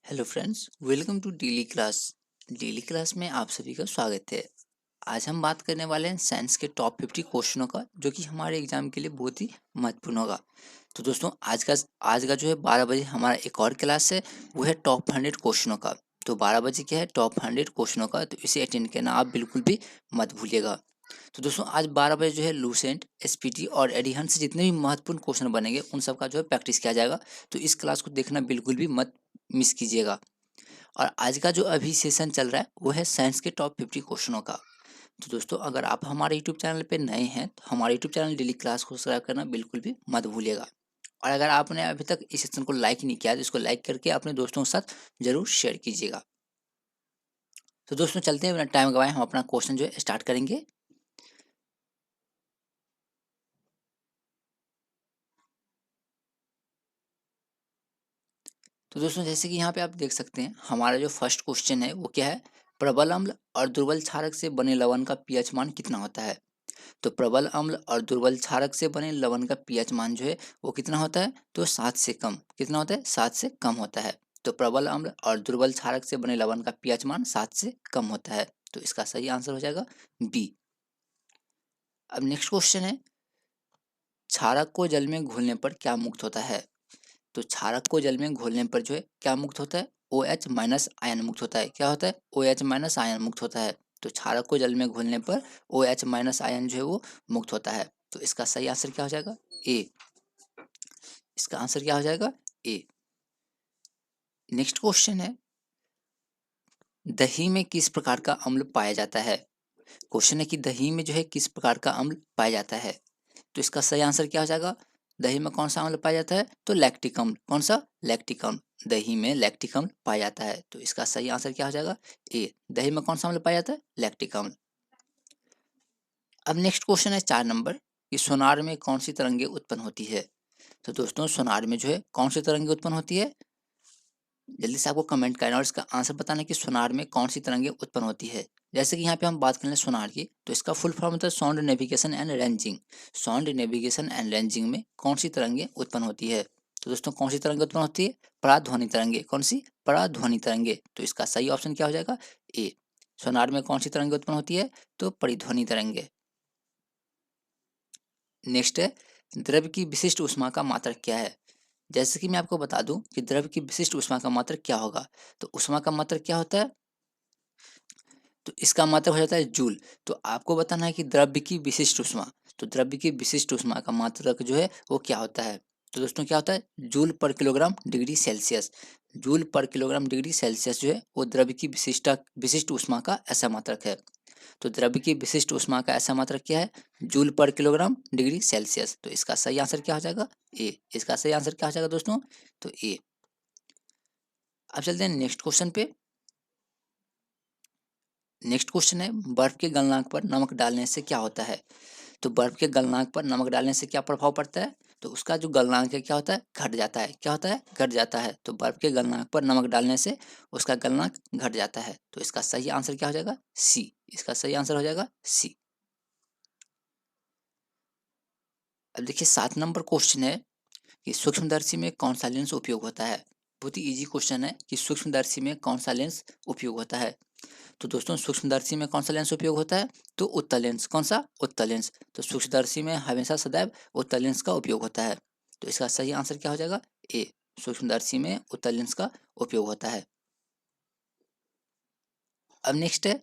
Hello friends, welcome to daily class. Daily class में आप सभी का स्वागत है। आज हम बात करने वाले हैं साइंस के टॉप 50 क्वेश्चनों का, जो कि हमारे एग्जाम के लिए बहुत ही महत्वपूर्ण होगा। तो दोस्तों, आज का जो है 12 बजे हमारा एक और क्लास है, वो है टॉप 100 क्वेश्चनों का। तो 12 बजे क्या है, टॉप 100 क्वेश्चनों का, तो इसे अटेंड करना आप बिल्कुल भी मत भूलिएगा। तो दोस्तों, आज 12 बजे जो है लूसेंट, एसपीटी और एडिहन से जितने भी महत्वपूर्ण क्वेश्चन बनेंगे उन सब का जो है प्रैक्टिस किया जाएगा। तो इस क्लास को देखना बिल्कुल भी मत मिस कीजिएगा। और आज का जो अभी सेशन चल रहा है वो है साइंस के टॉप 50 क्वेश्चनों का। तो दोस्तों, अगर आप हमारे यूट्यूब चैनल पे नए हैं तो हमारे यूट्यूब चैनल डेली क्लास को सब्सक्राइब करना बिल्कुल भी मत भूलिएगा। और अगर आपने अभी तक इस सेशन को लाइक नहीं किया तो इसको लाइक करके अपने दोस्तों के साथ जरूर शेयर कीजिएगा। तो दोस्तों, चलते हैं, बिना टाइम गवाए हम अपना क्वेश्चन जो है स्टार्ट करेंगे। तो दोस्तों, जैसे कि यहाँ पे आप देख सकते हैं, हमारा जो फर्स्ट क्वेश्चन है वो क्या है, प्रबल अम्ल और दुर्बल क्षारक से बने लवण का पीएच मान कितना होता है। तो प्रबल अम्ल और दुर्बल क्षारक से बने लवण का पीएच मान जो है वो कितना होता है, तो 7 से कम। कितना होता है, 7 से कम होता है। तो प्रबल अम्ल और दुर्बल क्षारक से बने लवण का पीएच मान 7 से कम होता है। तो इसका सही आंसर हो जाएगा बी। अब नेक्स्ट क्वेश्चन है, क्षारक को जल में घोलने पर क्या मुक्त होता है। तो क्षारक को जल में घोलने पर जो है क्या मुक्त होता है, ओ एच माइनस आयन मुक्त होता है। क्या होता है, ओ एच माइनस आयन मुक्त होता है। तो क्षारक को जल में घोलने पर ओ एच माइनस आयन जो है वो मुक्त होता है। तो इसका सही आंसर क्या हो जाएगा, ए। इसका आंसर क्या हो जाएगा, ए। नेक्स्ट क्वेश्चन है, दही में किस प्रकार का अम्ल पाया जाता है। क्वेश्चन है कि दही में जो है किस प्रकार का अम्ल पाया जाता है। तो इसका सही आंसर क्या हो जाएगा, दही में कौन सा अम्ल पाया जाता है, तो लैक्टिक अम्ल। कौन सा, लैक्टिक अम्ल। दही में लैक्टिक अम्ल पाया जाता है। तो इसका सही आंसर क्या हो जाएगा, ए। दही में कौन सा अम्ल पाया जाता है, लैक्टिक अम्ल। अब नेक्स्ट क्वेश्चन है 4 नंबर, कि सोनार में कौन सी तरंगे उत्पन्न होती है। तो दोस्तों, सोनार में जो है कौन सी तरंगे उत्पन्न होती है, जल्दी से आपको कमेंट करना और इसका आंसर बताना कि सोनार में कौन सी तरंगे उत्पन्न होती है। जैसे कि यहाँ पे हम बात कर लें सोनार की, तो इसका फुल फॉर्म होता है sound navigation and ranging. Sound navigation and ranging में कौन सी तरंगे उत्पन्न होती है। तो दोस्तों, कौन सी तरंगे उत्पन्न होती है, पराध्वनि तरंगे। कौन सी, पराध्वनि तरंगे। तो इसका सही ऑप्शन क्या हो जाएगा, ए। सोनार में कौन सी तरंगे उत्पन्न होती है, तो परिध्वनि तरंगे। नेक्स्ट है, द्रव्य की विशिष्ट ऊष्मा का मात्रक क्या है। जैसे कि मैं आपको बता दूं कि द्रव्य की विशिष्ट ऊष्मा का मात्रक क्या होगा। तो ऊष्मा का मात्रक क्या होता है, तो इसका मात्रक हो जाता है जूल। तो आपको बताना है कि द्रव्य की विशिष्ट ऊष्मा। तो द्रव्य की विशिष्ट ऊष्मा का मात्रक जो है वो क्या होता है। तो दोस्तों, क्या होता है, जूल पर किलोग्राम डिग्री सेल्सियस। जूल पर किलोग्राम डिग्री सेल्सियस जो है वो द्रव्य की विशिष्ट ऊष्मा का ऐसा मात्रक है। तो द्रव्य की विशिष्ट ऊष्मा का ऐसा मात्रक क्या है, जूल पर किलोग्राम डिग्री सेल्सियस। तो इसका सही आंसर क्या हो जाएगा, ए। इसका सही आंसर क्या हो जाएगा दोस्तों, तो ए। अब चलते हैं नेक्स्ट क्वेश्चन पे। नेक्स्ट क्वेश्चन है, बर्फ के गलनांक पर नमक डालने से क्या होता है। तो बर्फ के गलनांक पर नमक डालने से क्या प्रभाव पड़ता है, तो उसका जो गलनांक है क्या होता है, घट जाता है। क्या होता है, घट जाता है। तो बर्फ के गलनांक पर नमक डालने से उसका गलनांक घट जाता है। तो इसका सही आंसर क्या हो जाएगा, सी। इसका सही आंसर हो जाएगा सी। अब देखिए 7 नंबर क्वेश्चन है, कि सूक्ष्मदर्शी में कौन सा लेंस उपयोग होता है। बहुत ही इजी क्वेश्चन है कि सूक्ष्मदर्शी में कौन सा लेंस उपयोग होता है। तो दोस्तों, सूक्ष्मदर्शी में कौन सा लेंस उपयोग होता है, तो उत्तल लेंस। कौन सा, उत्तल लेंस। तो सूक्ष्मदर्शी में हमेशा सदैव उत्तल लेंस का उपयोग होता है। तो इसका सही आंसर क्या हो जाएगा, ए। सूक्ष्मदर्शी में उत्तल लेंस का उपयोग होता है। अब नेक्स्ट है,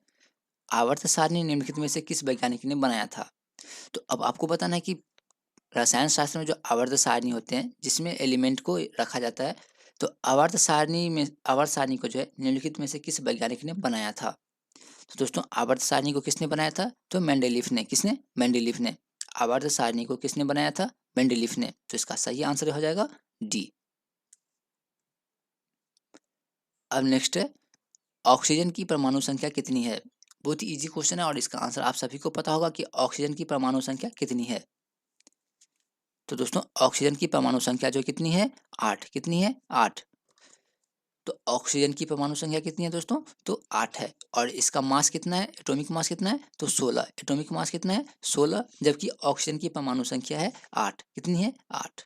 आवर्त सारणी निम्नलिखित में से किस वैज्ञानिक ने बनाया था। तो अब आपको बताना है कि रसायन शास्त्र में जो आवर्त सारणी होते हैं जिसमें एलिमेंट को रखा जाता है, तो आवर्त सारणी को जो है निम्नलिखित में से किस वैज्ञानिक ने बनाया था। तो दोस्तों, आवर्त सारणी को किसने बनाया था, तो मेंडेलीफ ने। किसने, मेंडेलीफ ने। आवर्त सारणी को किसने बनाया था, मेंडेलीफ ने। तो इसका सही आंसर हो जाएगा डी। अब नेक्स्ट है, ऑक्सीजन की परमाणु संख्या कितनी है। बहुत ही इजी क्वेश्चन है और इसका आंसर आप सभी को पता होगा कि ऑक्सीजन की परमाणु संख्या कितनी है। तो दोस्तों, ऑक्सीजन की परमाणु संख्या जो कितनी है, 8। कितनी है, 8। तो ऑक्सीजन की परमाणु संख्या कितनी है दोस्तों, तो 8 है। और इसका मास कितना है, एटॉमिक मास कितना है, तो 16। एटॉमिक मास कितना है, 16। जबकि ऑक्सीजन की परमाणु संख्या है 8। कितनी है, 8।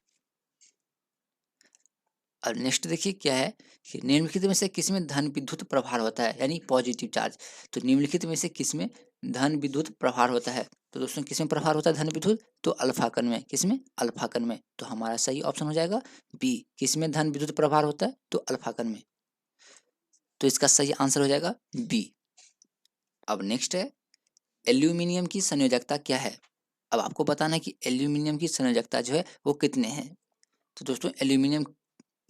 और नेक्स्ट देखिए क्या है कि निम्नलिखित में से किसमें धन विद्युत प्रभार होता है, यानी पॉजिटिव चार्ज। तो निम्नलिखित में से किसमें धन विद्युत प्रभार होता है, तो दोस्तों किसमें प्रभार होता है धन विद्युत, तो अल्फा कण में। किसमें, अल्फा कण में। तो हमारा सही ऑप्शन हो जाएगा बी, किसमें धन विद्युत प्रभार होता है, तो अल्फा कण में। तो इसका सही आंसर हो जाएगा बी। अब नेक्स्ट है एल्यूमिनियम की संयोजकता क्या है। अब आपको बताना है कि एल्यूमिनियम की संयोजकता जो है वो कितने हैं। तो दोस्तों एल्यूमिनियम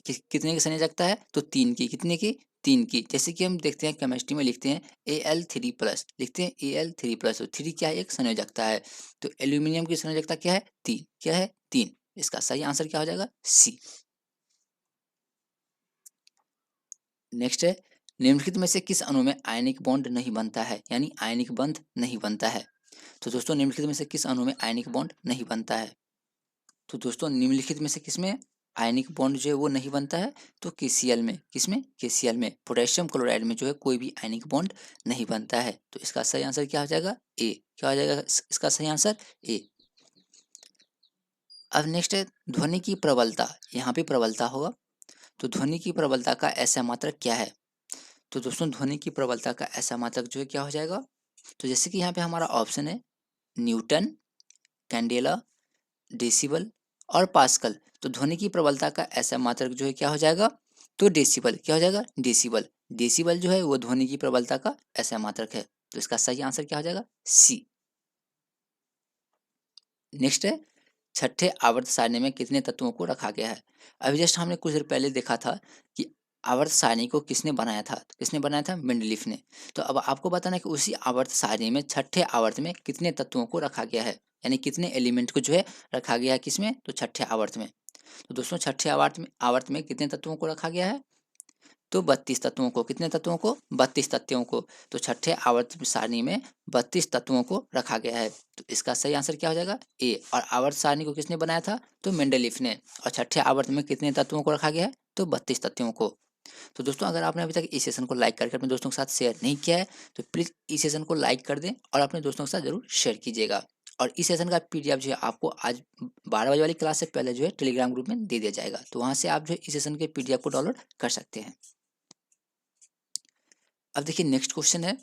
कितने की संयोजकता है, तो तीन की। कितने की, तीन की। जैसे कि हम देखते हैं केमिस्ट्री में लिखते हैं Al3+, लिखते हैं Al3+, तो थ्री क्या है, एक संयोजकता है। तो एल्यूमिनियम की संयोजकता क्या है, तीन। क्या है, तीन। इसका सही आंसर क्या हो जाएगा, सी। नेक्स्ट है निम्नलिखित में से किस अणु में आयनिक बॉन्ड नहीं बनता है, यानी आयनिक बंध नहीं बनता है। तो दोस्तों निम्नलिखित में से किस अणु में आयनिक बॉन्ड नहीं बनता है, तो दोस्तों निम्नलिखित में से किसमें आयनिक बॉन्ड जो है वो नहीं बनता है, तो KCl में। किसमें, KCl में। पोटेशियम क्लोराइड में जो है कोई भी आयनिक बॉन्ड नहीं बनता है। तो इसका सही आंसर क्या हो जाएगा, ए। क्या हो जाएगा इसका सही आंसर, ए। अब नेक्स्ट है ध्वनि की प्रबलता। यहाँ पे प्रबलता होगा, तो ध्वनि की प्रबलता का ऐसा मात्रक क्या है। तो दोस्तों ध्वनि की प्रबलता का ऐसा मात्रक जो है क्या हो जाएगा, तो जैसे कि यहाँ पे हमारा ऑप्शन है न्यूटन, कैंडेला, डेसिबल और पास्कल। तो ध्वनि की प्रबलता का ऐसा मात्रक जो है क्या हो जाएगा, तो डेसिबल। क्या हो जाएगा, डेसिबल। डेसिबल जो है वो ध्वनि की प्रबलता का ऐसा मात्रक है। तो इसका सही आंसर क्या हो जाएगा, सी। नेक्स्ट है छठे आवर्त सारणी में कितने तत्वों को रखा गया है। अभी जस्ट हमने कुछ देर पहले देखा था कि आवर्त सारणी को किसने बनाया था, तो किसने बनाया था, मेंडलीफ ने। तो अब आपको बताना है कि उसी आवर्त सारणी में छठे आवर्त में कितने तत्वों को रखा गया है, यानी कितने एलिमेंट को जो है रखा गया है किसमें, तो छठे आवर्त में। तो दोस्तों छठे आवर्त में कितने तत्वों को रखा गया है, तो 32 तत्वों को। कितने तत्वों को, 32 तत्वों को। तो छठे आवर्त सारणी में 32 तत्वों को रखा गया है। तो इसका सही आंसर क्या हो जाएगा, ए। और आवर्त सारणी को किसने बनाया था, तो मेंडलीफ ने। और छठे आवर्त में कितने तत्वों को रखा गया है, तो 32 तत्वों को। तो दोस्तों अगर आपने अभी तक इस सेशन को लाइक करके अपने दोस्तों के साथ शेयर नहीं किया है, तो प्लीज़ इस सेशन को लाइक कर दें और अपने दोस्तों के साथ जरूर शेयर कीजिएगा। और इस सेशन का PDF जो है आपको आज 12 बजे वाली क्लास से पहले जो है टेलीग्राम ग्रुप में दे दिया जाएगा। तो वहाँ से आप जो है इस सेशन के PDF को डाउनलोड कर सकते हैं। अब देखिए नेक्स्ट क्वेश्चन है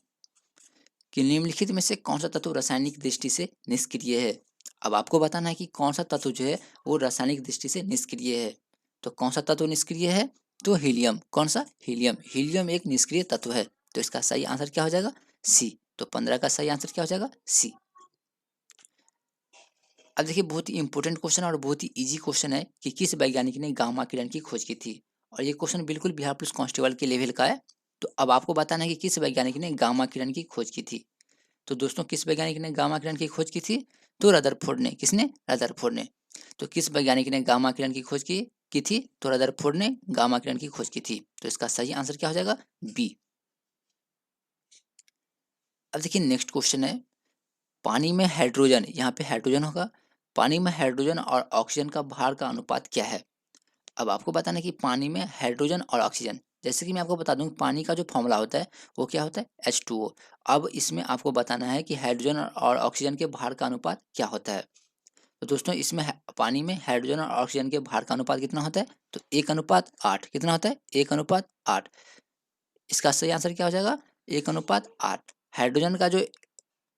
कि निम्नलिखित में से कौन सा तत्व रासायनिक दृष्टि से निष्क्रिय है। अब आपको बताना है कि कौन सा तत्व जो है वो रासायनिक दृष्टि से निष्क्रिय है। तो कौन सा तत्व निष्क्रिय है, तो हीलियम। कौन सा, हीलियम। हीलियम एक निष्क्रिय तत्व है। तो इसका सही आंसर क्या हो जाएगा, सी। तो 15 का सही आंसर क्या हो जाएगा, सी। अब देखिए बहुत ही इंपॉर्टेंट क्वेश्चन और बहुत ही इजी क्वेश्चन है कि किस वैज्ञानिक ने गामा किरण की खोज की थी। और ये क्वेश्चन बिल्कुल बिहार पुलिस कांस्टेबल के लेवल का है। तो अब आपको बताना है कि किस वैज्ञानिक ने गामा किरण की खोज की थी। तो दोस्तों किस वैज्ञानिक ने गामा किरण की खोज की थी, तो रदरफोर्ड ने। किसने, रदरफोर्ड ने। तो किस वैज्ञानिक ने गामा किरण की खोज की थी, तो रदरफोर्ड ने गामा किरण की खोज की थी। तो इसका सही आंसर क्या हो जाएगा, बी। अब देखिए नेक्स्ट क्वेश्चन है पानी में हाइड्रोजन, यहाँ पे हाइड्रोजन होगा। पानी में हाइड्रोजन और ऑक्सीजन का भार का अनुपात क्या है। अब आपको बताना है कि पानी में हाइड्रोजन और ऑक्सीजन, जैसे कि मैं आपको बता दूं पानी का जो फॉर्मूला होता है वो क्या होता है, H2O। अब इसमें आपको बताना है कि हाइड्रोजन और ऑक्सीजन के भार का अनुपात क्या होता है। तो दोस्तों इसमें पानी में हाइड्रोजन और ऑक्सीजन के भार का अनुपात कितना होता है, तो 1:8। कितना होता है, 1:8। इसका सही आंसर क्या हो जाएगा, 1:8। हाइड्रोजन का जो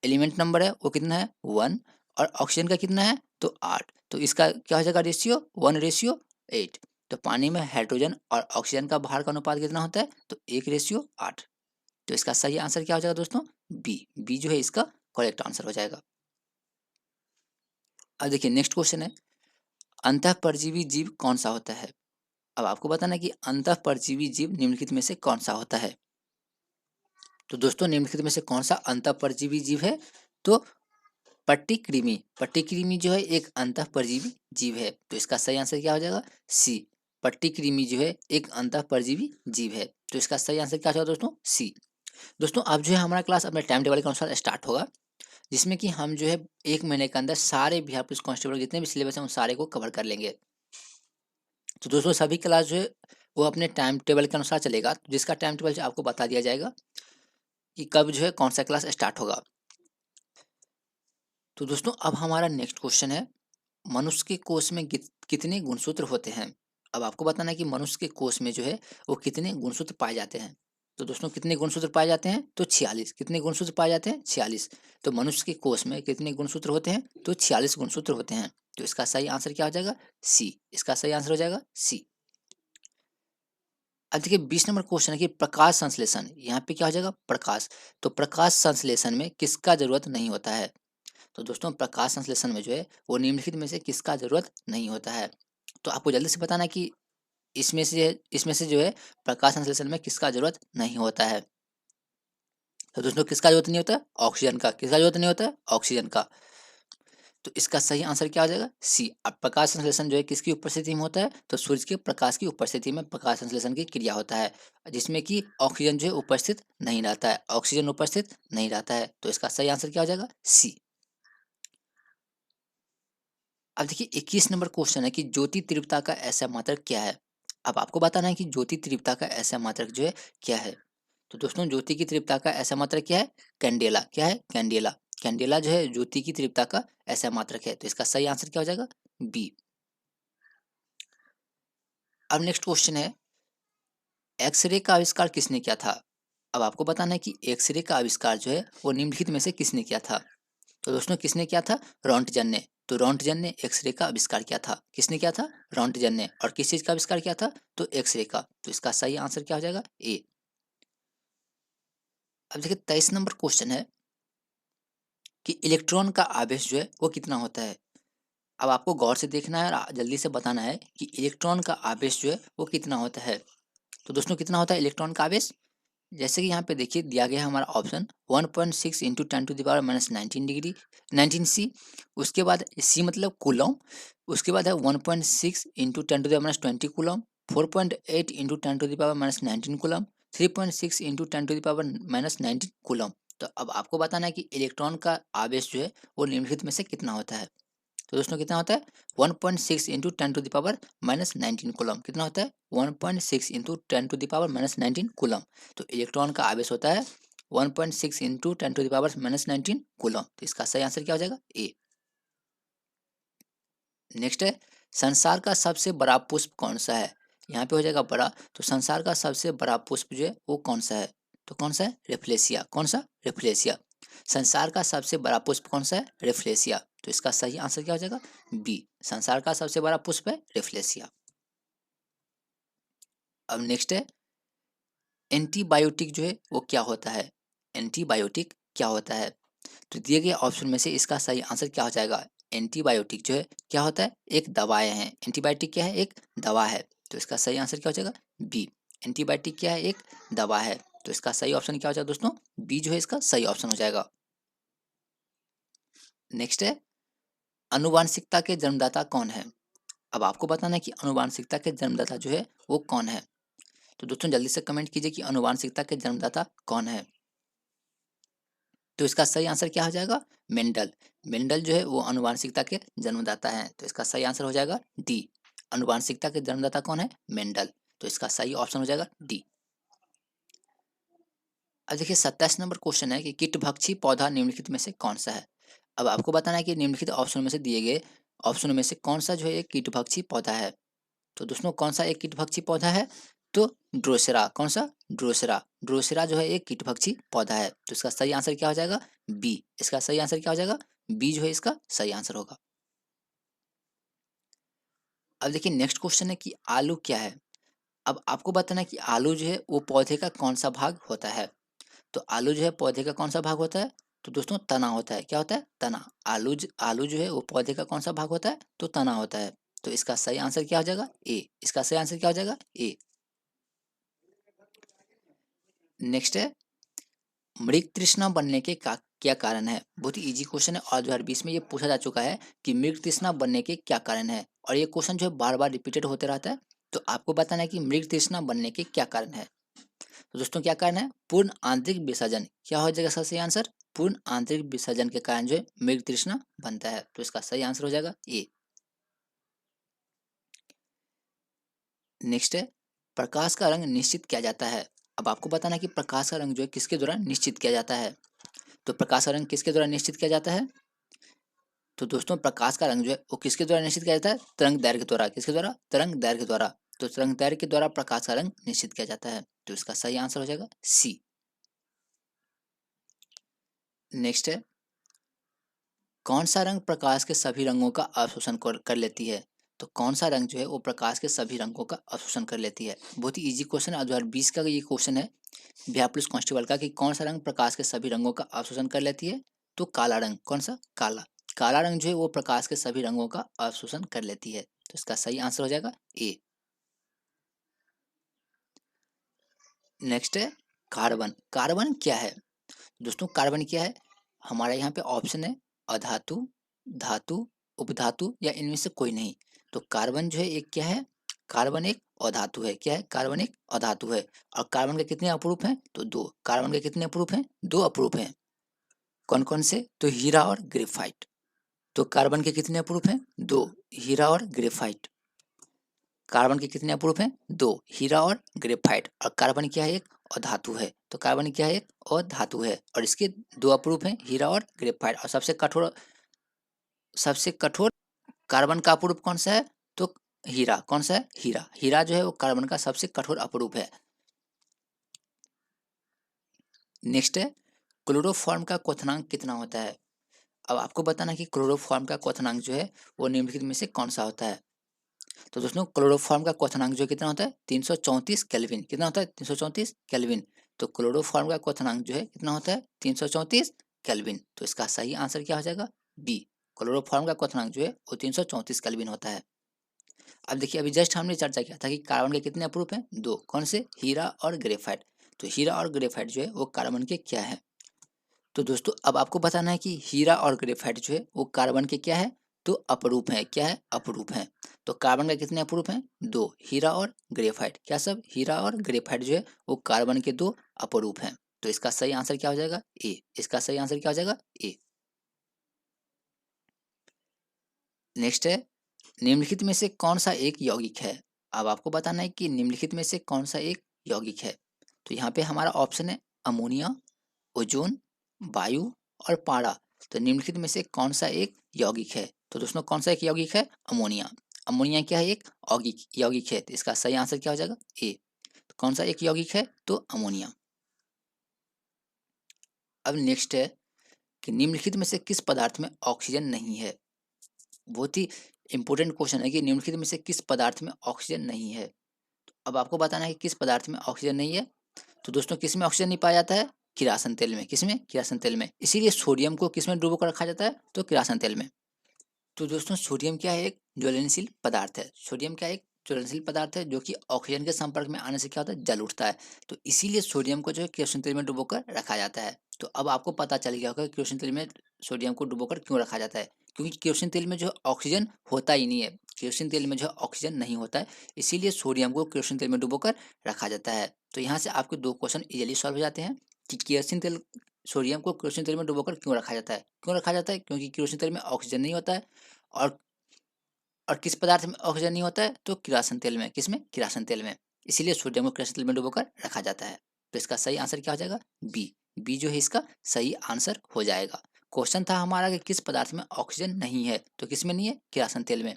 एलिमेंट नंबर है वो कितना है, 1। और ऑक्सीजन का कितना है, तो 8। तो इसका क्या हो जाएगा रेशियो, 1:8। तो पानी में हाइड्रोजन और ऑक्सीजन का भार का अनुपात कितना होता है, तो 1:8। तो इसका सही आंसर क्या हो जाएगा दोस्तों, बी। बी जो है इसका करेक्ट आंसर हो जाएगा। अब देखिए नेक्स्ट क्वेश्चन है अंतःपरजीवी जीव कौन सा होता है। अब आपको बताना है कि अंतःपरजीवी जीव निम्नलिखित में से कौन सा होता है। तो दोस्तों निम्नलिखित में से कौन सा अंतःपरजीवी जीव है, तो पट्टिकृमि। पट्टिकृमि जो है एक अंतःपरजीवी जीव है। तो इसका सही आंसर क्या हो जाएगा, सी। पट्टिकृमि जो है एक अंतःपरजीवी जीव है। तो इसका सही आंसर क्या होगा दोस्तों, सी। दोस्तों अब जो है हमारा क्लास अपने टाइम टेबल के अनुसार स्टार्ट होगा, जिसमें कि हम जो है 1 महीने के अंदर सारे बिहार पुलिस कांस्टेबल जितने भी सिलेबस हैं उन सारे को कवर कर लेंगे। तो दोस्तों सभी क्लास जो है वो अपने टाइम टेबल के अनुसार चलेगा, जिसका टाइम टेबल आपको बता दिया जाएगा कि कब जो है कौन सा क्लास स्टार्ट होगा। तो दोस्तों अब हमारा नेक्स्ट क्वेश्चन है मनुष्य के कोष में कितने गुणसूत्र होते हैं। अब आपको बताना है कि मनुष्य के कोष में जो है वो कितने गुणसूत्र पाए जाते हैं। तो दोस्तों कितने गुणसूत्र पाए जाते हैं? तो 46। कितने गुणसूत्र पाए जाते हैं? 46। तो मनुष्य के कोष में कितने गुणसूत्र होते हैं? तो 46 गुणसूत्र होते हैं। तो इसका सही आंसर क्या हो जाएगा? सी। इसका सही आंसर हो जाएगा सी। अब देखिए 20 नंबर क्वेश्चन है कि प्रकाश संश्लेषण, यहाँ पे क्या हो जाएगा? प्रकाश। तो प्रकाश संश्लेषण में किसका जरूरत नहीं होता है? तो दोस्तों प्रकाश संश्लेषण में जो है वो निम्नलिखित में से किसका जरूरत नहीं होता है? तो आपको जल्दी से बताना है कि इसमें से जो है प्रकाश संश्लेषण में किसका जरूरत नहीं होता है? तो दोस्तों किसका जरूरत नहीं होता है? ऑक्सीजन का। किसका जरूरत नहीं होता है? ऑक्सीजन का। तो इसका सही आंसर क्या हो जाएगा? सी। अब प्रकाश संश्लेषण जो है किसकी उपस्थिति में होता है? तो सूर्य के प्रकाश की उपस्थिति में प्रकाश संश्लेषण की क्रिया होता है, जिसमें कि ऑक्सीजन जो है उपस्थित नहीं रहता है। ऑक्सीजन उपस्थित नहीं रहता है। तो इसका सही आंसर क्या हो जाएगा? सी। अब देखिए 21 नंबर क्वेश्चन है कि ज्योति तीव्रता का ऐसा मात्रक क्या है? अब आपको बताना है कि ज्योति तीव्रता का ऐसा मात्रक जो है क्या है? तो दोस्तों ज्योति की तीव्रता का ऐसा मात्रक क्या है? कैंडेला। क्या है? कैंडेला। कैंडेला जो है ज्योति की तीव्रता का ऐसा मात्रक है। तो इसका सही आंसर क्या हो जाएगा? बी। अब नेक्स्ट क्वेश्चन है, एक्सरे का आविष्कार किसने किया था? अब आपको बताना है कि एक्सरे का आविष्कार जो है वो निम्नलिखित में से किसने किया था? तो दोस्तों किसने किया था? रॉन्टजन ने। तो रॉन्टजन ने एक्सरे का आविष्कार किया था। किसने किया था? रॉन्टजन ने। और किस चीज का आविष्कार किया था? तो एक्सरे का। तो इसका सही आंसर क्या हो जाएगा? ए। अब देखिए 23 नंबर क्वेश्चन है कि इलेक्ट्रॉन का आवेश जो है वो कितना होता है? अब आपको गौर से देखना है और जल्दी से बताना है कि इलेक्ट्रॉन का आवेश जो है वो कितना होता है। तो दोस्तों कितना होता है इलेक्ट्रॉन का आवेश? जैसे कि यहाँ पे देखिए दिया गया है हमारा ऑप्शन 1.6 इंटू 10⁻⁻19 डिग्री 19 सी। उसके बाद सी मतलब कूलम। उसके बाद है 1.6 into 10⁻20 coulomb. 4.8 into 10⁻19 coulomb. 3.6 into 10⁻19 coulomb. तो अब आपको बताना है कि इलेक्ट्रॉन का आवेश जो है वो निम्नलिखित में से कितना होता है। तो दोस्तों कितना होता है? 1.6 इंटू 10⁻⁻19 कूलम। कितना होता है? 1.6 इंटू 10⁻⁻19 कूलम। तो इलेक्ट्रॉन का आवेश होता है 1.6 इंटू 10⁻⁻19 कूलम। तो इसका सही आंसर क्या हो जाएगा? ए। नेक्स्ट है, संसार का सबसे बड़ा पुष्प कौन सा है? यहाँ पे हो जाएगा बड़ा। तो संसार का सबसे बड़ा पुष्प जो है वो कौन सा है? तो कौन सा है? रेफ्लेसिया। कौन सा? रेफ्लेसिया। संसार का सबसे बड़ा पुष्प कौन सा है? रेफ्लेसिया। तो इसका सही आंसर क्या हो जाएगा? बी। संसार का सबसे बड़ा पुष्प है रेफ्लेसिया। अब नेक्स्ट है, एंटीबायोटिक जो है वो क्या होता है? एंटीबायोटिक क्या होता है? तो दिए गए ऑप्शन में से इसका सही आंसर क्या हो जाएगा? एंटीबायोटिक जो है क्या होता है? एक दवाएं हैं। एंटीबायोटिक क्या है? एक दवा है। तो इसका सही आंसर क्या हो जाएगा? बी। एंटीबायोटिक क्या है? एक दवा है। तो इसका सही ऑप्शन क्या हो जाएगा दोस्तों? बी जो है इसका सही ऑप्शन हो जाएगा। नेक्स्ट है, अनुवांशिकता के जन्मदाता कौन है? अब आपको बताना है कि अनुवांशिकता के जन्मदाता जो है वो कौन है। तो दोस्तों जल्दी से कमेंट कीजिए कि अनुवांशिकता के जन्मदाता कौन है। तो इसका सही आंसर क्या हो जाएगा? मेंडल। मेंडल जो है वो अनुवांशिकता के जन्मदाता हैं। तो इसका सही आंसर हो जाएगा डी। अनुवांशिकता के जन्मदाता कौन है? मेंडल। तो इसका सही ऑप्शन हो जाएगा डी। अब देखिए 27 नंबर क्वेश्चन है कि कीटभक्षी पौधा निम्नलिखित में से कौन सा है? अब आपको बताना है कि निम्नलिखित ऑप्शन में से दिए गए ऑप्शन में से कौन सा जो है एक कीटभक्षी पौधा है। तो दोस्तों कौन सा एक कीटभक्षी पौधा है? तो ड्रोसेरा। कौन सा? ड्रोसेरा। ड्रोसेरा जो है एक कीटभक्षी पौधा है। तो इसका सही आंसर क्या हो जाएगा? बी। इसका सही आंसर क्या हो जाएगा? बी जो है इसका सही आंसर होगा। अब देखिए नेक्स्ट क्वेश्चन है कि आलू क्या है? अब आपको बताना है कि आलू जो है वो पौधे का कौन सा भाग होता है। तो आलू जो है पौधे का कौन सा भाग होता है? तो दोस्तों तना होता है। क्या होता है? तना। आलू जो है वो पौधे का कौन सा भाग होता है? तो तना होता है। तो इसका सही आंसर क्या हो जाएगा? ए। इसका सही आंसर क्या हो जाएगा? ए। नेक्स्ट है, मृग तृष्णा बनने के क्या कारण है? बहुत ही इजी क्वेश्चन है और 2020 में ये पूछा जा चुका है कि मृग तृष्णा बनने के क्या कारण है। और ये क्वेश्चन जो है बार बार रिपीटेड होते रहता है। तो आपको बताना है कि मृग तृष्णा बनने के क्या कारण है। तो दोस्तों क्या कारण है? पूर्ण आंतरिक विसर्जन। क्या हो जाएगा इसका सही आंसर? पूर्ण आंतरिक विसर्जन के कारण जो है मृग तृष्णा बनता है। तो इसका सही आंसर हो जाएगा ए। नेक्स्ट है, प्रकाश का रंग निश्चित किया जाता है। अब आपको बताना है कि प्रकाश का रंग जो है किसके द्वारा निश्चित किया जाता है। तो प्रकाश का रंग किसके द्वारा निश्चित किया जाता है? तो दोस्तों प्रकाश का रंग जो है वो किसके द्वारा निश्चित किया जाता है? तरंग दैर्घ्य द्वारा। किसके द्वारा? तरंग दैर्घ्य द्वारा। तो तरंग दैर्घ्य के द्वारा प्रकाश का रंग निश्चित किया जाता है। तो इसका सही आंसर हो जाएगा सी। नेक्स्ट है, कौन सा रंग प्रकाश के सभी रंगों का अवशोषण कर लेती है? तो कौन सा रंग जो है वो प्रकाश के सभी रंगों का अवशोषण कर लेती है? बहुत ही इजी क्वेश्चन है, 2020 का ये क्वेश्चन है बिहार पुलिस कांस्टेबल का, कि कौन सा रंग प्रकाश के सभी रंगों का अवशोषण कर लेती है? तो काला रंग। कौन सा? काला। काला रंग जो है वो प्रकाश के सभी रंगों का अवशोषण कर लेती है। तो इसका सही आंसर हो जाएगा ए। नेक्स्ट है कार्बन। कार्बन क्या है दोस्तों? कार्बन क्या है? हमारा यहाँ पे ऑप्शन है अधातु, धातु, उपधातु या इनमें से कोई नहीं। तो कार्बन जो है एक क्या है? कार्बन एक अधातु है। क्या है? कार्बन एक अधातु है। और कार्बन के कितने अपरूप हैं? तो दो। कार्बन के कितने अपरूप हैं? दो अपरूप हैं। कौन कौन से? तो हीरा और ग्रेफाइट। तो कार्बन के कितने अपरूप हैं? दो, हीरा और ग्रेफाइट। कार्बन के कितने अपरूप हैं? दो, हीरा और ग्रेफाइट। और कार्बन क्या है? एक अधातु है। तो कार्बन क्या है? एक अधातु है और इसके दो अपरूप हैं, हीरा और ग्रेफाइट। और सबसे कठोर कार्बन का अपरूप कौन सा है? तो हीरा। कौन सा है? हीरा। हीरा जो है वो कार्बन का सबसे कठोर अपरूप है। नेक्स्ट है क्लोरोफॉर्म का क्वथनांक कितना होता है? अब आपको बताना कि क्लोरोफॉर्म का क्वथनांक जो है वो निम्नलिखित में से कौन सा होता है? तो दोस्तों क्लोरोफॉर्म का क्वथनांक जो कितना होता है? 334 केल्विन। कितना होता है? 334 केल्विन। तो क्लोरोफॉर्म का क्वथनांक जो है कितना होता है? 334 केल्विन। तो इसका सही आंसर क्या हो जाएगा? बी। क्लोरोफॉर्म का क्वथनांक जो है वो 334 केल्विन होता है। अब देखिए, अभी जस्ट हमने चर्चा किया था कि कार्बन के कितने अपरूप हैं? दो। कौन से? हीरा और ग्रेफाइट। तो हीरा और ग्रेफाइट जो है वो कार्बन के क्या है? तो दोस्तों अब आपको बताना है कि हीरा और ग्रेफाइट जो है वो कार्बन के क्या है? तो अपरूप है। क्या है? अपरूप है। तो कार्बन के कितने अपरूप हैं? दो, हीरा और ग्रेफाइट। क्या सब? हीरा और ग्रेफाइट जो है वो कार्बन के दो अपरूप हैं। तो इसका सही आंसर क्या हो जाएगा? ए। इसका सही आंसर क्या हो जाएगा? ए। नेक्स्ट है निम्नलिखित में से कौन सा एक यौगिक है? अब आपको बताना है कि निम्नलिखित में से कौन सा एक यौगिक है। तो यहाँ पे हमारा ऑप्शन है अमोनिया, ओजोन, वायु और पारा। तो निम्नलिखित में से कौन सा एक यौगिक है? तो दोस्तों कौन सा एक यौगिक है? अमोनिया। अमोनिया क्या है? एक यौगिक है। तो इसका सही आंसर क्या हो जाएगा? ए। तो कौन सा एक यौगिक है? तो अमोनिया। अब नेक्स्ट है कि निम्नलिखित में से किस पदार्थ में ऑक्सीजन नहीं है? बहुत ही इंपॉर्टेंट क्वेश्चन है कि निम्नलिखित में से किस पदार्थ में ऑक्सीजन नहीं है। अब आपको बताना है कि किस पदार्थ में ऑक्सीजन नहीं है। तो दोस्तों किस में ऑक्सीजन नहीं पाया जाता है? किरासन तेल में। किस में? किरासन तेल में। इसीलिए सोडियम को किस में डुबो कर रखा जाता है? तो किरासन तेल में। तो दोस्तों सोडियम क्या है? एक ज्वलनशील पदार्थ है। सोडियम क्या है? एक ज्वलनशील पदार्थ है जो कि ऑक्सीजन के संपर्क में आने से क्या होता है? जल उठता है। तो इसीलिए सोडियम को जो है केरोसिन तेल में डुबोकर रखा जाता है। तो अब आपको पता चल गया होगा केरोसिन तेल में सोडियम को डुबोकर क्यों रखा जाता है। क्योंकि केरोसिन तेल में जो ऑक्सीजन होता ही नहीं है। केरोसिन तेल में जो ऑक्सीजन नहीं होता है, इसीलिए सोडियम को केरोसिन तेल में डुबोकर रखा जाता है। तो यहाँ से आपके दो क्वेश्चन इजीली सॉल्व हो जाते हैं कि केरोसिन तेल सोडियम को केरोसिन तेल में डुबोकर क्यों रखा जाता है? क्यों रखा जाता है? क्योंकि केरोसिन तेल में ऑक्सीजन नहीं होता है। और और किस पदार्थ में ऑक्सीजन नहीं होता है? तो किरासन तेल में। किसमें? किरासन तेल में। इसीलिए सोडियम को किरासन तेल में डुबोकर रखा जाता है। तो इसका सही आंसर क्या हो जाएगा? बी। बी जो है इसका सही आंसर हो जाएगा। क्वेश्चन था हमारा कि किस पदार्थ में ऑक्सीजन नहीं है? तो किस में नहीं है? किरासन तेल में।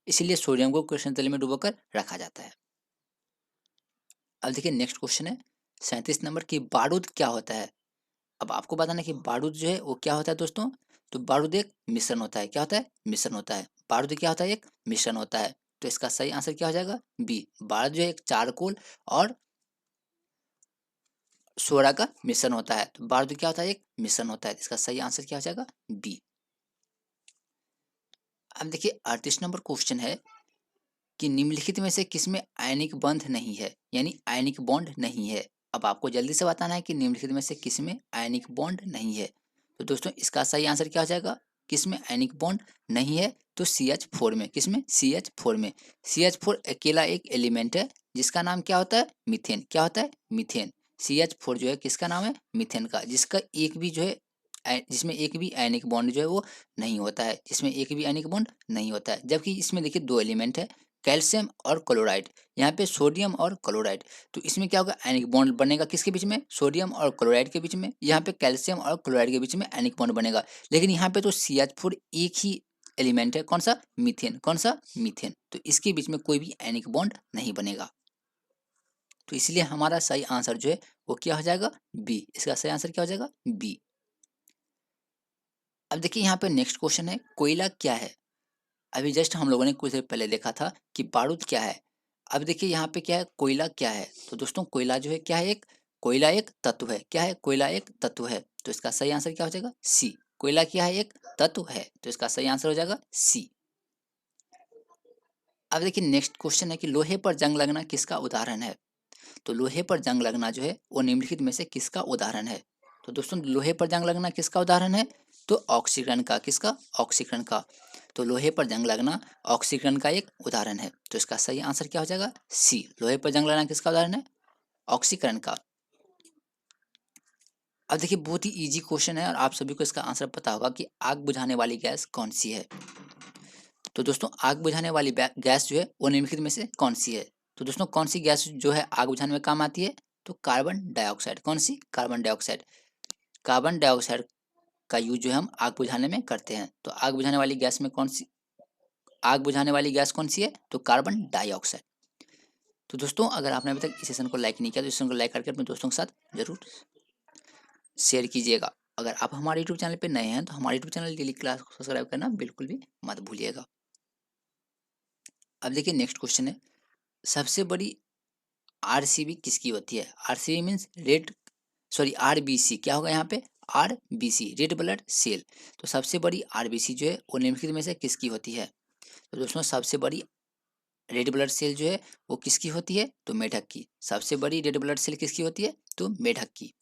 इसीलिए सोडियम को किरासन तेल में डुबोकर रखा जाता है। अब देखिए नेक्स्ट क्वेश्चन है 37 नंबर की, बारूद क्या होता है? अब आपको बताना है कि बारूद जो है वो क्या होता है दोस्तों? तो बारूद एक मिश्रण होता है। क्या होता है? मिश्रण होता है। बारूद क्या होता है? एक मिश्रण होता है। तो इसका सही आंसर क्या हो जाएगा? बी। बारूद जो है एक चारकोल और सोडा का मिश्रण होता है। तो बारूद क्या होता है? एक मिश्रण होता है। इसका सही आंसर क्या हो जाएगा? बी। अब देखिए 38 नंबर क्वेश्चन है कि निम्नलिखित में से किसमें आयनिक बंध नहीं है, यानी आयनिक बॉन्ड नहीं है। अब आपको जल्दी से बताना है कि निम्नलिखित में से किसमें आयनिक बॉन्ड नहीं है। तो दोस्तों इसका सही आंसर क्या हो जाएगा? किसमें आयनिक बॉन्ड नहीं है? तो CH4 में। किसमें? CH4 में। CH4 अकेला एक एलिमेंट है जिसका नाम क्या होता है? मीथेन। क्या होता है? मीथेन। CH4 जो है किसका नाम है? मीथेन का, जिसका एक भी जो है जिसमें एक भी आयनिक बॉन्ड जो है वो नहीं होता है। जिसमें एक भी आयनिक बॉन्ड नहीं होता है। जबकि इसमें देखिए दो एलिमेंट है, कैल्शियम और क्लोराइड। यहाँ पे सोडियम और क्लोराइड। तो इसमें क्या होगा? आयनिक बॉन्ड बनेगा किसके बीच में? सोडियम और क्लोराइड के बीच में। यहाँ पे कैल्शियम और क्लोराइड के बीच में आयनिक बॉन्ड बनेगा। लेकिन यहाँ पे तो CH4 एक ही एलिमेंट है, कौन सा, मीथेन, कौन सा, मीथेन। तो इसके बीच में कोई भी एनिक बॉन्ड नहीं बनेगा। तो इसलिए हमारा सही आंसर जो है वो क्या हो जाएगा, बी। इसका सही आंसर क्या हो जाएगा, बी। अब देखिए यहाँ पे नेक्स्ट क्वेश्चन है, कोयला क्या है। अभी जस्ट हम लोगों ने कुछ देर पहले देखा था कि बारूद क्या है। अब देखिए यहाँ पे क्या है, कोयला क्या है। तो दोस्तों कोयला जो है क्या है, एक कोयला एक तत्व है। क्या है, कोयला एक तत्व है। तो इसका सही आंसर क्या हो जाएगा, सी। कोयला क्या है, एक तत्व है। तो इसका सही आंसर हो जाएगा सी। अब देखिए नेक्स्ट क्वेश्चन है कि लोहे पर जंग लगना किसका उदाहरण है। तो लोहे पर जंग लगना जो है वो निम्नलिखित में से किसका उदाहरण है। तो दोस्तों लोहे पर जंग लगना किसका उदाहरण है, तो ऑक्सीकरण का। किसका, ऑक्सीकरण का। तो लोहे पर जंग लगना ऑक्सीकरण का एक उदाहरण है। तो इसका सही आंसर क्या हो जाएगा, सी। लोहे पर जंग लगना किसका उदाहरण है, ऑक्सीकरण का। अब देखिए बहुत ही इजी क्वेश्चन है और आप सभी को इसका आंसर पता होगा कि आग बुझाने वाली गैस कौन सी है। तो दोस्तों आग बुझाने वाली गैस जो है वो निम्नलिखित में से कौन सी है। तो दोस्तों कौन सी गैस जो है आग बुझाने में काम आती है, तो कार्बन डाइऑक्साइड। कौन सी, कार्बन डाइऑक्साइड। कार्बन डाइऑक्साइड का यूज जो है हम आग बुझाने में करते हैं। तो आग बुझाने वाली गैस में कौन सी, आग बुझाने वाली गैस कौन सी है, तो कार्बन डाइऑक्साइड। तो दोस्तों अगर आपने अभी तक इस सेशन को लाइक नहीं किया तो इस सेशन को लाइक करके अपने दोस्तों के साथ जरूर शेयर कीजिएगा। अगर आप हमारे यूट्यूब चैनल पर नए हैं तो हमारे यूट्यूब चैनल डेली क्लास को सब्सक्राइब करना बिल्कुल भी मत भूलिएगा। अब देखिए नेक्स्ट क्वेश्चन है, सबसे बड़ी आरसीबी किसकी होती है। RCB means red, sorry RBC, क्या होगा यहाँ पे, आरबीसी, रेड ब्लड सेल। तो सबसे बड़ी आरबीसी जो है वो निम्नलिखित में से किसकी होती है। तो दोस्तों सबसे बड़ी रेड ब्लड सेल जो है वो किसकी होती है, तो मेढक की। सबसे बड़ी रेड ब्लड सेल किसकी होती है, तो मेढक की।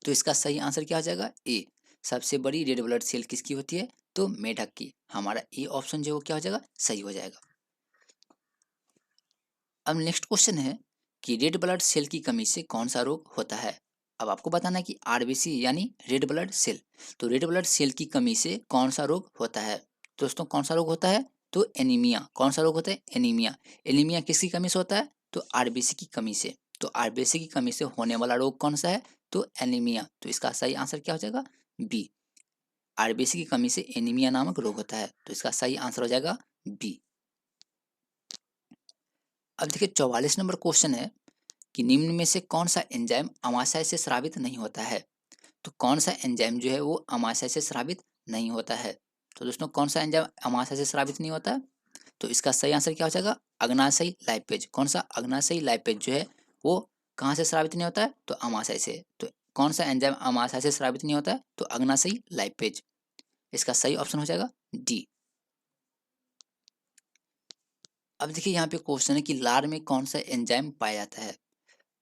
तो इसका सही आंसर क्या हो जाएगा, ए। सबसे बड़ी रेड ब्लड सेल किसकी होती है, तो मेढक की। हमारा ए ऑप्शन जो है वो क्या हो जाएगा, सही हो जाएगा। अब नेक्स्ट क्वेश्चन है कि रेड ब्लड सेल की कमी से कौन सा रोग होता है। अब आपको बताना है कि आरबीसी यानी रेड ब्लड सेल, तो रेड ब्लड सेल की कमी से कौन सा रोग होता है। दोस्तों कौन सा रोग होता है, तो एनीमिया। कौन सा रोग होता है, एनीमिया। एनीमिया किसकी कमी से होता है, तो आरबीसी की कमी से। तो आरबीसी की कमी से होने वाला रोग कौन सा है, तो एनीमिया। तो इसका सही आंसर क्या हो जाएगा, बी। आरबीसी की कमी से एनीमिया नामक रोग होता है। तो इसका सही आंसर हो जाएगा बी। अब देखिए 44 नंबर क्वेश्चन है कि निम्न में से कौन सा एंजाइम अमाशय से स्रावित नहीं होता है। तो कौन सा एंजाइम जो है वो अमाशय से स्रावित नहीं होता है। तो दोस्तों कौन सा एंजाइम अमाशय से स्रावित नहीं होता है, तो इसका सही आंसर क्या हो जाएगा, अग्नाशयी लाइपेज। कौन सा, अग्नाशयी लाइपेज जो है वो कहाँ से स्रावित नहीं होता है, तो अमाशय से। तो कौन सा एंजाइम अमाशय से स्रावित नहीं होता है, तो अग्नाशयी लाइपेज। इसका सही ऑप्शन हो जाएगा डी। अब देखिए यहाँ पे क्वेश्चन है कि लार में कौन सा एंजाइम पाया जाता है।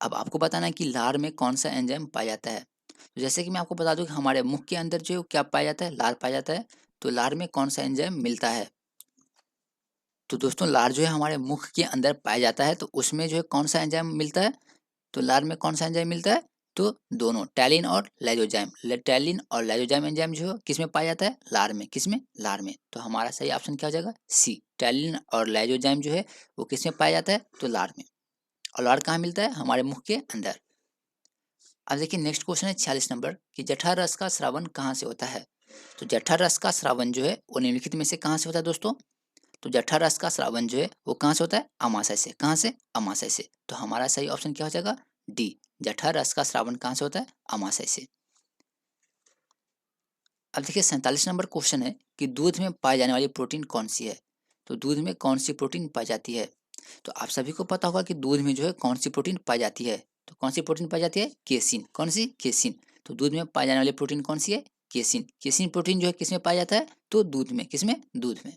अब आपको बताना है कि लार में कौन सा एंजाइम पाया जाता है। तो जैसे कि मैं आपको बता दूं कि हमारे मुख के अंदर जो है वो क्या पाया जाता है, लार पाया जाता है। तो लार में कौन सा एंजाइम मिलता है। तो दोस्तों लार जो है हमारे मुख के अंदर पाया जाता है, तो उसमें जो है कौन सा एंजाइम मिलता है, तो लार में कौन सा एंजाइम मिलता है, तो दोनों टैलिन और लाइजोजाइम। टैलिन और लाइजोजाइम एंजाइम जो है किसमें पाया जाता है, लार में। किसमें, लार में। तो हमारा सही ऑप्शन क्या हो जाएगा, सी। टैलिन और लाइजोजाइम जो है वो किसमें पाया जाता है, तो लार में। और लार कहाँ मिलता है, हमारे मुख के अंदर। अब देखिए नेक्स्ट क्वेश्चन है 46 नंबर कि जठर रस का स्रावन कहाँ से होता है। तो जठर रस का स्रावन जो है वो निम्नलिखित में से कहाँ से होता है दोस्तों। तो जठर रस का स्रावन जो है वो कहाँ से होता है, अमाशय से। कहाँ से, अमाशय से। तो हमारा सही ऑप्शन क्या हो जाएगा, डी। जठर रस का स्रावन कहाँ से होता है, अमाशय से। अब देखिए 47 नंबर क्वेश्चन है कि दूध में पाई जाने वाली प्रोटीन कौन सी है। तो दूध में कौन सी प्रोटीन पाई जाती है। तो आप सभी को पता होगा कि दूध में जो है कौन सी प्रोटीन पाई जाती है। तो कौन सी प्रोटीन पाई जाती है, केसिन। कौन सी, केसिन। तो दूध में पाई जाने वाली प्रोटीन कौन सी है, केसिन। केसिन प्रोटीन जो है किसमें पाया जाता है, तो दूध में। किसमें, दूध में।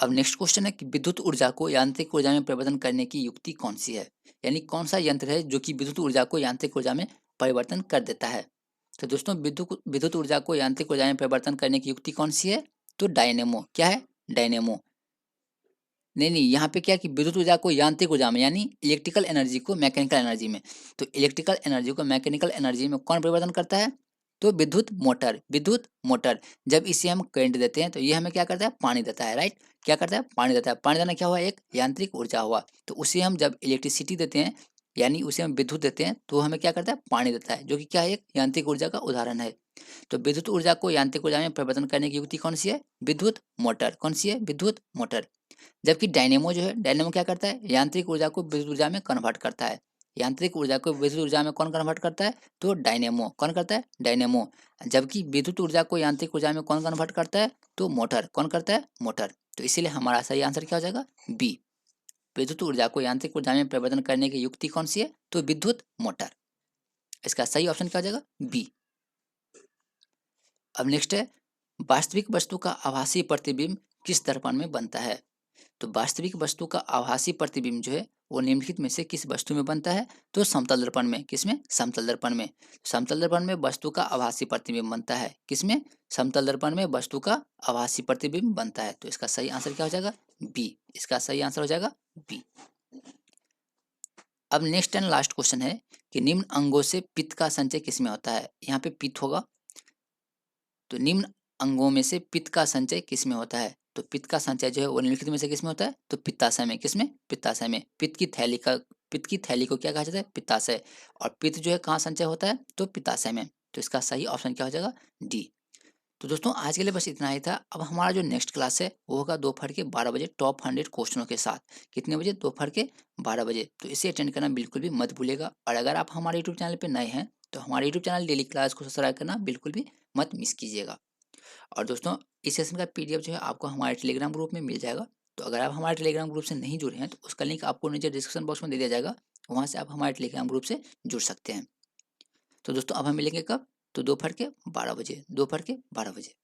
अब नेक्स्ट क्वेश्चन है कि विद्युत ऊर्जा को यांत्रिक ऊर्जा में परिवर्तन करने की युक्ति कौन सी है। यानी कौन सा यंत्र है जो कि विद्युत ऊर्जा को यांत्रिक ऊर्जा में परिवर्तन कर देता है। तो दोस्तों विद्युत विद्युत ऊर्जा को यांत्रिक ऊर्जा में परिवर्तन करने की युक्ति कौन सी है, तो डायनेमो। क्या है, डायनेमो। नहीं नहीं, यहाँ पे क्या है कि विद्युत ऊर्जा को यांत्रिक ऊर्जा में यानी इलेक्ट्रिकल एनर्जी को मैकेनिकल एनर्जी में। तो इलेक्ट्रिकल एनर्जी को मैकेनिकल एनर्जी में कौन परिवर्तन करता है, तो विद्युत मोटर। विद्युत मोटर। जब इसे हम करंट देते हैं तो ये हमें क्या करता है, पानी देता है, राइट। क्या करता है, पानी देता है। पानी देना क्या हुआ, एक यांत्रिक ऊर्जा हुआ। तो उसे हम जब इलेक्ट्रिसिटी देते हैं यानी उसे हम विद्युत देते हैं तो हमें क्या करता है, पानी देता है, जो कि क्या है, एक यांत्रिक ऊर्जा का उदाहरण है। तो विद्युत ऊर्जा को यांत्रिक ऊर्जा में परिवर्तन करने की युक्ति कौन सी है? विद्युत मोटर। कौन सी है? विद्युत मोटर। जबकि डायनेमो जो है, डायनेमो क्या करता है? यांत्रिक ऊर्जा को विद्युत ऊर्जा में कन्वर्ट करता है। यांत्रिक ऊर्जा को विद्युत ऊर्जा में कौन कन्वर्ट करता है? तो डायनेमो। कौन करता है? डायनेमो। जबकि विद्युत ऊर्जा को यांत्रिक ऊर्जा में कौन कन्वर्ट करता है? तो मोटर। कौन करता है? मोटर। तो इसीलिए हमारा सही आंसर क्या हो जाएगा? बी। विद्युत ऊर्जा को यांत्रिक ऊर्जा में परिवर्तन करने की युक्ति कौन सी है? तो विद्युत मोटर। इसका सही ऑप्शन क्या हो जाएगा? बी। अब नेक्स्ट है, वास्तविक वस्तु का आभासी प्रतिबिंब किस दर्पण में बनता है? तो वास्तविक वस्तु का आभासी प्रतिबिंब जो है वो निम्नलिखित में से किस वस्तु में बनता है? तो समतल दर्पण में। किसमें? समतल दर्पण में। समतल दर्पण में वस्तु का आभासी प्रतिबिंब बनता है। किसमें? समतल दर्पण में वस्तु का आभासी प्रतिबिंब बनता है। तो इसका सही आंसर क्या हो जाएगा? बी। इसका सही आंसर हो जाएगा बी। अब नेक्स्ट एंड लास्ट क्वेश्चन है कि निम्न अंगों से पित्त का संचय किसमें होता है? यहाँ पे पित्त होगा, तो निम्न अंगों में से पित्त का संचय किसमें होता है? तो पित्त का संचय जो है वो निम्नलिखित में से किसमें होता है? तो पित्ताशय में। किसमें? पित्ताशय में। पित्त की थैली को क्या कहा जाता है? पित्ताशय। और पित्त जो है कहाँ संचय होता है? तो पित्ताशय में। तो इसका सही ऑप्शन क्या हो जाएगा? डी। तो दोस्तों आज के लिए बस इतना ही था। अब हमारा जो नेक्स्ट क्लास है वो होगा दोपहर के 12 बजे टॉप 100 क्वेश्चनों के साथ। कितने बजे? दोपहर के 12 बजे। तो इसे अटेंड करना बिल्कुल भी मत भूलिएगा। और अगर आप हमारे यूट्यूब चैनल पर नए हैं तो हमारे यूट्यूब चैनल डेली क्लास को सब्सक्राइब करना बिल्कुल भी मत मिस कीजिएगा। और दोस्तों इस सेशन का पीडीएफ जो है आपको हमारे टेलीग्राम ग्रुप में मिल जाएगा। तो अगर आप हमारे टेलीग्राम ग्रुप से नहीं जुड़े हैं तो उसका लिंक आपको नीचे डिस्क्रिप्शन बॉक्स में दे दिया जाएगा, वहाँ से आप हमारे टेलीग्राम ग्रुप से जुड़ सकते हैं। तो दोस्तों अब हम मिलेंगे कब? तो दोपहर के 12 बजे। दोपहर के 12 बजे।